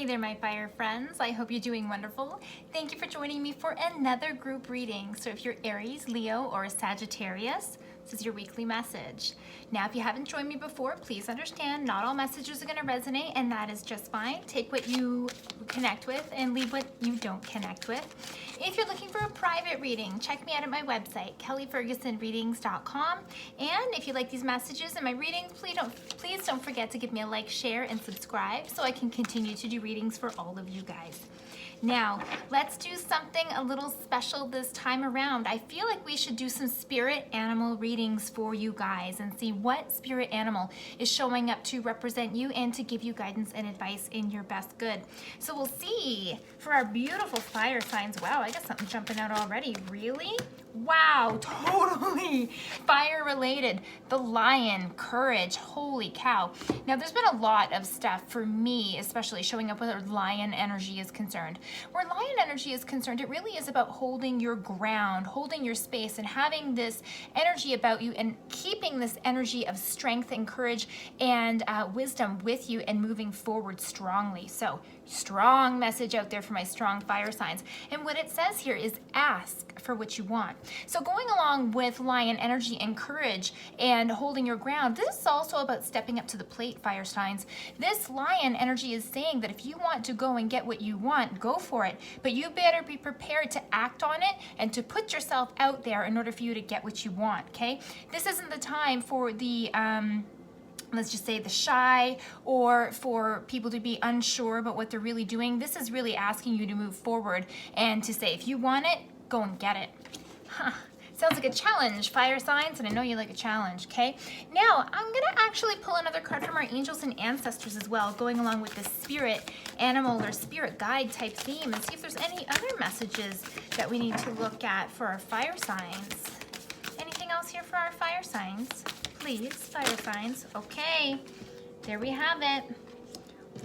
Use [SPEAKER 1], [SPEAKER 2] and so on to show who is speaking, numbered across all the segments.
[SPEAKER 1] Hey there, my fire friends. I hope you're doing wonderful. Thank you for joining me for another group reading. So if you're Aries, Leo, or Sagittarius, this is your weekly message. Now, if you haven't joined me before, please understand not all messages are going to resonate, and that is just fine. Take what you connect with and leave what you don't connect with. If you're looking for a private reading, check me out at my website, kellyfergusonreadings.com. And if you like these messages and my readings, please don't forget to give me a like, share, and subscribe so I can continue to do readings for all of you guys. Now, let's do something a little special this time around. I feel like we should do some spirit animal readings for you guys and see what spirit animal is showing up to represent you and to give you guidance and advice in your best good. So we'll see for our beautiful fire signs. Wow, I got something jumping out already. Really? Wow, totally fire related. The lion, courage, holy cow. Now there's been a lot of stuff for me, especially showing up where lion energy is concerned. Where lion energy is concerned, it really is about holding your ground, holding your space, and having this energy about you and keeping this energy of strength and courage and wisdom with you and moving forward strongly. So strong message out there for my strong fire signs. And what it says here is ask for what you want. So going along with lion energy and courage and holding your ground, this is also about stepping up to the plate, fire signs. This lion energy is saying that if you want to go and get what you want, go for it. But you better be prepared to act on it and to put yourself out there in order for you to get what you want, okay? This isn't the time for the let's just say the shy or for people to be unsure about what they're really doing. This is really asking you to move forward and to say, if you want it, go and get it. Sounds like a challenge, fire signs, and I know you like a challenge, okay? Now, I'm gonna actually pull another card from our angels and ancestors as well, going along with the spirit animal or spirit guide type theme, and see if there's any other messages that we need to look at for our fire signs. Anything else here for our fire signs? Please, fire signs. Okay, there we have it.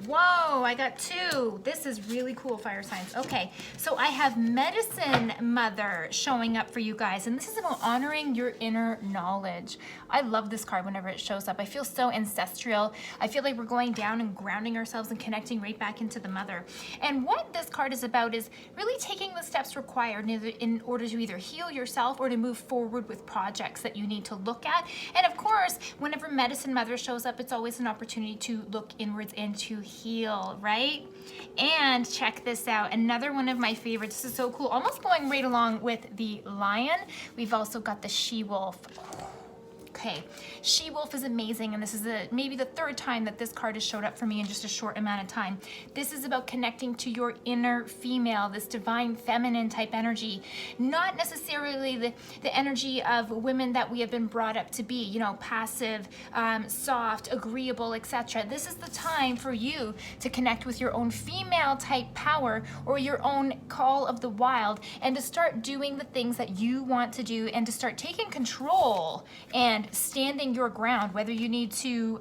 [SPEAKER 1] Whoa, I got two. This is really cool, fire signs. Okay, so I have Medicine Mother showing up for you guys, and this is about honoring your inner knowledge. I love this card whenever it shows up. I feel so ancestral. I feel like we're going down and grounding ourselves and connecting right back into the mother. And what this card is about is really taking the steps required in order to either heal yourself or to move forward with projects that you need to look at. And of course, whenever Medicine Mother shows up, it's always an opportunity to look inwards and to heal, right? And check this out, another one of my favorites. This is so cool, almost going right along with the lion. We've also got the she-wolf. Okay, she-wolf is amazing, and this is maybe the third time that this card has showed up for me in just a short amount of time. This is about connecting to your inner female, this divine feminine type energy, not necessarily the energy of women that we have been brought up to be, you know, passive, soft, agreeable, etc. This is the time for you to connect with your own female type power or your own call of the wild, and to start doing the things that you want to do, and to start taking control and standing your ground, whether you need to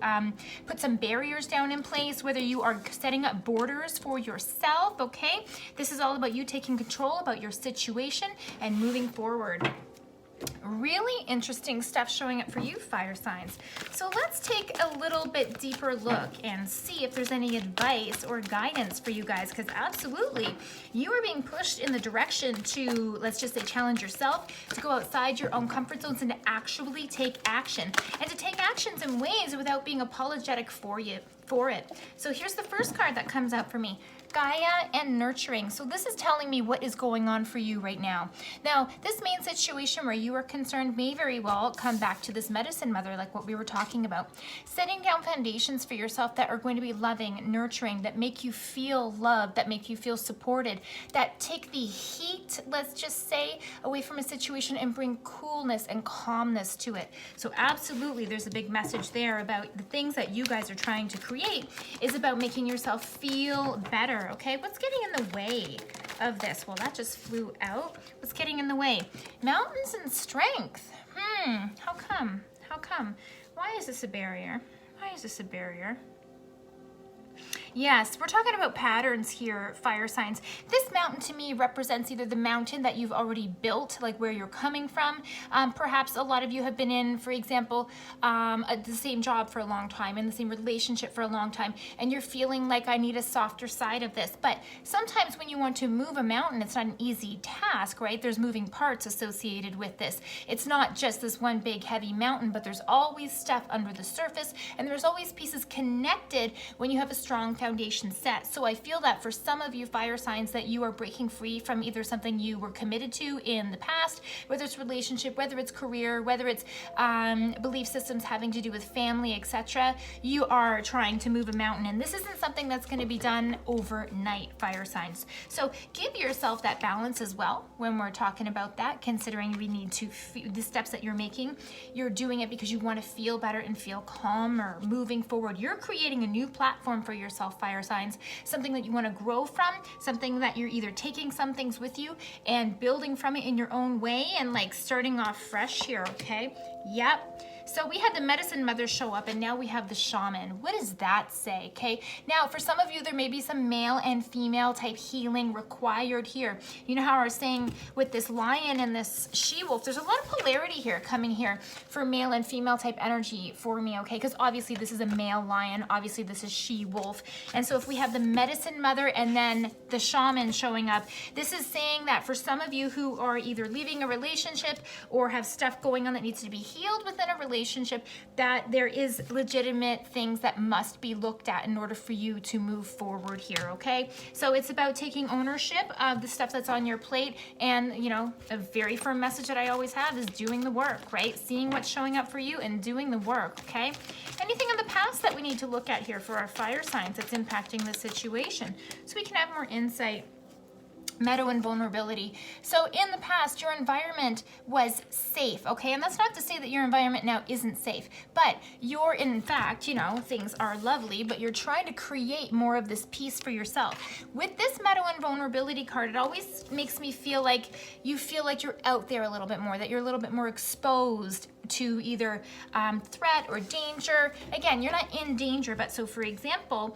[SPEAKER 1] put some barriers down in place, whether you are setting up borders for yourself, okay? This is all about you taking control about your situation and moving forward. Really interesting stuff showing up for you, fire signs. So let's take a little bit deeper look and see if there's any advice or guidance for you guys, because absolutely you are being pushed in the direction to, let's just say, challenge yourself, to go outside your own comfort zones and to actually take action, and to take actions in ways without being apologetic for it. So here's the first card that comes out for me. Gaia and nurturing. So this is telling me what is going on for you right now. Now, this main situation where you are concerned may very well come back to this Medicine Mother, like what we were talking about. Setting down foundations for yourself that are going to be loving, nurturing, that make you feel loved, that make you feel supported, that take the heat, let's just say, away from a situation and bring coolness and calmness to it. So absolutely, there's a big message there about the things that you guys are trying to create is about making yourself feel better. Okay, what's getting in the way of this? Well, that just flew out. What's getting in the way? Mountains and strength. How come? How come? Why is this a barrier? Why is this a barrier? Yes, we're talking about patterns here, fire signs. This mountain to me represents either the mountain that you've already built, like where you're coming from. Perhaps a lot of you have been in, for example, the same job for a long time, in the same relationship for a long time, and you're feeling like I need a softer side of this. But sometimes when you want to move a mountain, it's not an easy task, right? There's moving parts associated with this. It's not just this one big heavy mountain, but there's always stuff under the surface, and there's always pieces connected when you have a strong foundation set. So I feel that for some of you fire signs that you are breaking free from either something you were committed to in the past, whether it's relationship, whether it's career, whether it's belief systems having to do with family, etc. You are trying to move a mountain, and this isn't something that's going to be done overnight, fire signs. So give yourself that balance as well when we're talking about that, considering we need to the steps that you're making. You're doing it because you want to feel better and feel calmer moving forward. You're creating a new platform for yourself, fire signs, something that you want to grow from, something that you're either taking some things with you and building from it in your own way and like starting off fresh here, okay? Yep. So we had the medicine mother show up, and now we have the shaman. What does that say? Okay. Now, for some of you, there may be some male and female type healing required here. You know how I was saying with this lion and this she-wolf, there's a lot of polarity here coming here for male and female type energy for me, okay? Because obviously this is a male lion. Obviously this is she-wolf. And so if we have the medicine mother and then the shaman showing up, this is saying that for some of you who are either leaving a relationship or have stuff going on that needs to be healed within a relationship, that there is legitimate things that must be looked at in order for you to move forward here, okay? So it's about taking ownership of the stuff that's on your plate, and you know, a very firm message that I always have is doing the work, right? Seeing what's showing up for you and doing the work, okay? Anything in the past that we need to look at here for our fire signs that's impacting the situation so we can have more insight. Meadow and vulnerability. So in the past, your environment was safe, okay? And that's not to say that your environment now isn't safe, but you're, in fact, you know, things are lovely, but you're trying to create more of this peace for yourself. With this meadow and vulnerability card, it always makes me feel like you feel like you're out there a little bit more, that you're a little bit more exposed to either threat or danger. Again, you're not in danger, but so for example,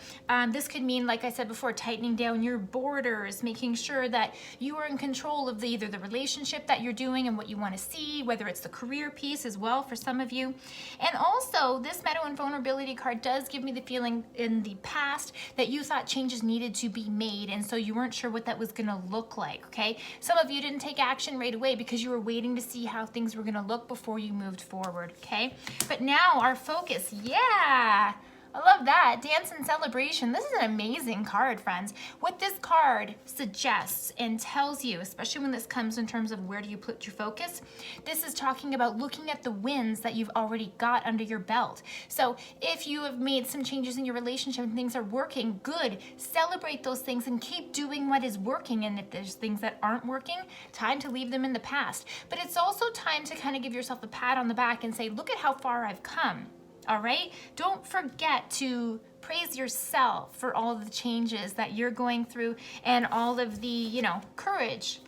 [SPEAKER 1] this could mean, like I said before, tightening down your borders, making sure that you are in control of either the relationship that you're doing and what you want to see, whether it's the career piece as well for some of you. And also, this meadow and vulnerability card does give me the feeling in the past that you thought changes needed to be made, and so you weren't sure what that was going to look like, okay? Some of you didn't take action right away because you were waiting to see how things were going to look before you moved forward, okay? But now our focus, yeah, I love that. Dance and celebration. This is an amazing card, friends. What this card suggests and tells you, especially when this comes in terms of where do you put your focus, this is talking about looking at the wins that you've already got under your belt. So if you have made some changes in your relationship and things are working, good. Celebrate those things and keep doing what is working. And if there's things that aren't working, time to leave them in the past. But it's also time to kind of give yourself a pat on the back and say, look at how far I've come. All right? Don't forget to praise yourself for all of the changes that you're going through and all of the, you know, courage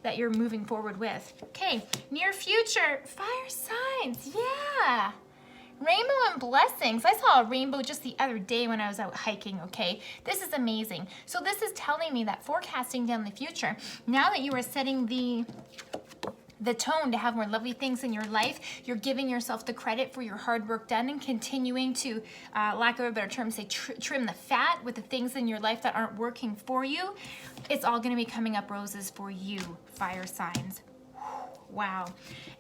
[SPEAKER 1] that you're moving forward with. Okay, near future, fire signs, yeah. Rainbow and blessings. I saw a rainbow just the other day when I was out hiking, okay? This is amazing. So this is telling me that forecasting down the future, now that you are setting the tone to have more lovely things in your life, you're giving yourself the credit for your hard work done and continuing to, lack of a better term, say trim the fat with the things in your life that aren't working for you. It's all going to be coming up roses for you, fire signs. Wow.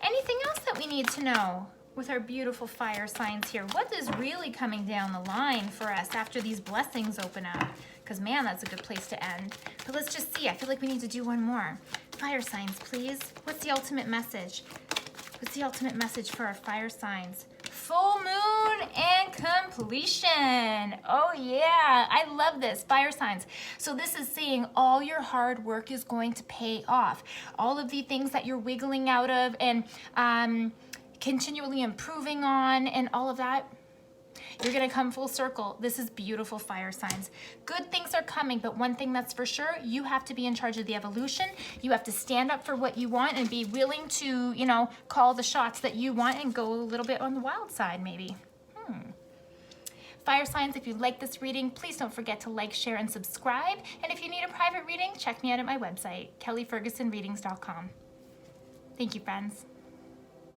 [SPEAKER 1] Anything else that we need to know with our beautiful fire signs here? What is really coming down the line for us after these blessings open up? Because man, that's a good place to end. But let's just see. I feel like we need to do one more. Fire signs, please. What's the ultimate message? What's the ultimate message for our fire signs? Full moon and completion. Oh yeah, I love this, fire signs. So this is saying all your hard work is going to pay off. All of the things that you're wiggling out of and continually improving on and all of that, you're going to come full circle. This is beautiful, fire signs. Good things are coming, but one thing that's for sure, you have to be in charge of the evolution. You have to stand up for what you want and be willing to, you know, call the shots that you want and go a little bit on the wild side, maybe. Fire signs, if you like this reading, please don't forget to like, share, and subscribe. And if you need a private reading, check me out at my website, kellyfergusonreadings.com. Thank you, friends.